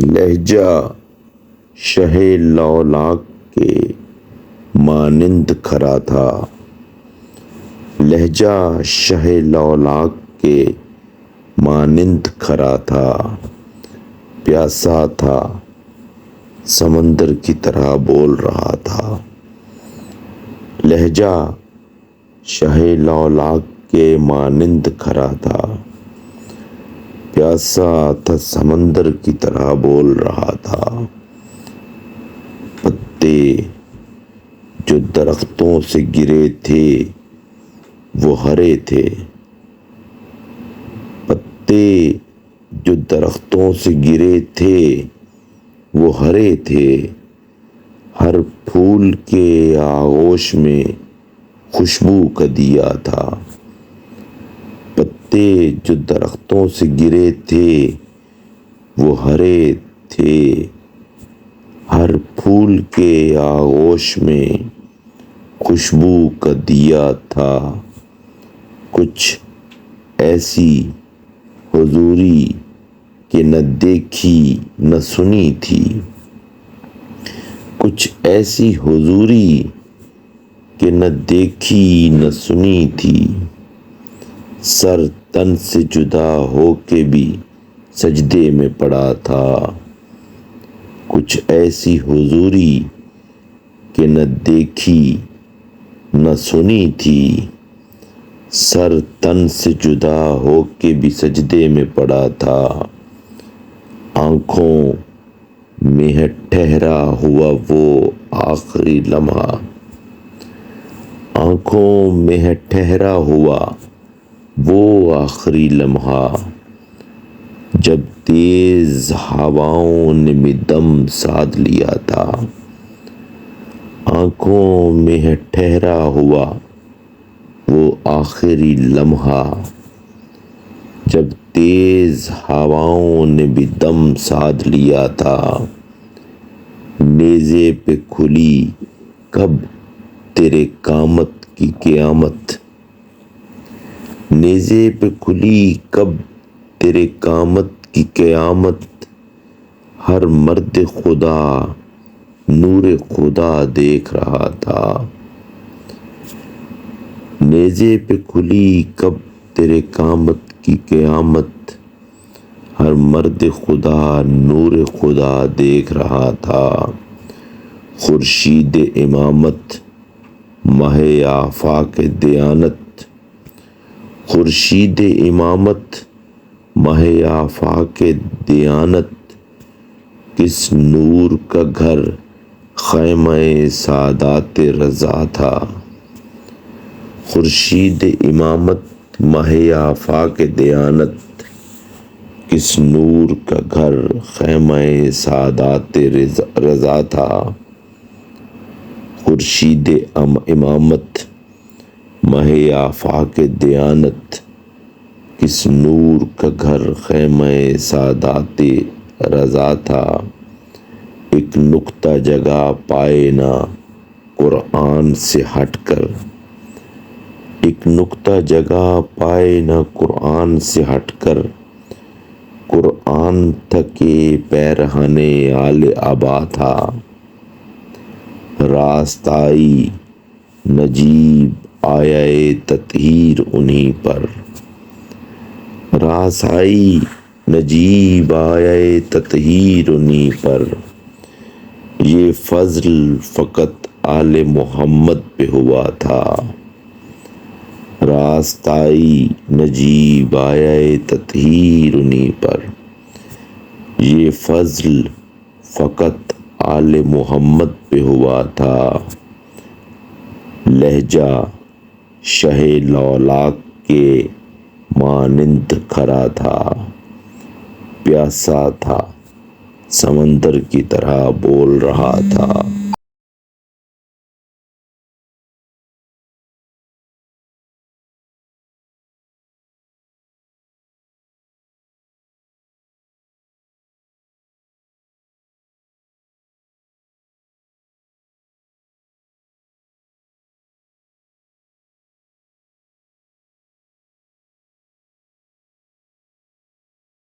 لہجہ شہ لولاک کے مانند کھرا تھا، لہجہ شہ لولاک کے مانند کھرا تھا، پیاسا تھا سمندر کی طرح بول رہا تھا۔ لہجہ شہ لولاک کے مانند کھرا تھا، پیاسا تھا سمندر کی طرح بول رہا تھا۔ پتے جو درختوں سے گرے تھے وہ ہرے تھے، پتے جو درختوں سے گرے تھے وہ ہرے تھے، ہر پھول کے آغوش میں خوشبو کا دیا تھا۔ پتے جو درختوں سے گرے تھے وہ ہرے تھے، ہر پھول کے آغوش میں خوشبو کا دیا تھا۔ کچھ ایسی حضوری کہ نہ دیکھی نہ سنی تھی، کچھ ایسی حضوری کہ نہ دیکھی نہ سنی تھی، سر تن سے جدا ہو کے بھی سجدے میں پڑا تھا۔ کچھ ایسی حضوری کہ نہ دیکھی نہ سنی تھی، سر تن سے جدا ہو کے بھی سجدے میں پڑا تھا۔ آنکھوں میں ہے ٹھہرا ہوا وہ آخری لمحہ، آنکھوں میں ہے ٹھہرا ہوا وہ آخری لمحہ، جب تیز ہواؤں نے بھی دم سادھ لیا تھا۔ آنکھوں میں ہے ٹھہرا ہوا وہ آخری لمحہ، جب تیز ہواؤں نے بھی دم سادھ لیا تھا۔ نیزے پہ کھلی کب تیرے قامت کی قیامت، نیزے پہ کھلی کب تیرے قامت کی قیامت، ہر مرد خدا نور خدا دیکھ رہا تھا۔ نیزے پہ کھلی کب تیرے قامت کی قیامت، ہر مرد خدا نور خدا دیکھ رہا تھا۔ خورشید امامت ماہ آفاق دیانت، خورشید امامت ماہ آفاق دیانت، کس نور کا گھر خیمہ سعادت رضا تھا۔ خورشید امامت ماہ آفاق دیانت، کس نور کا گھر خیمہ سعادت رضا تھا۔ خورشید امامت ماہ آفاق دیانت، کس نور کا گھر خیمہ سعادت رضا تھا۔ ایک نقطہ جگہ پائے نہ قرآن سے ہٹ کر، ایک نقطہ جگہ پائے نہ قرآن سے ہٹ کر، قرآن تھا کہ پیرہن آل عبا تھا۔ راست آئی نجیب آیا تطہیر انہی پر، راست آئی نجیب آیا تطہیر انہی پر، یہ فضل فقط آل محمد پہ ہوا تھا۔ راست آئی نجیب آیا تطہیر انہی پر، یہ فضل فقط آل محمد پہ ہوا تھا۔ لہجہ شہ لولاک کے مانند کھرا تھا، پیاسا تھا سمندر کی طرح بول رہا تھا۔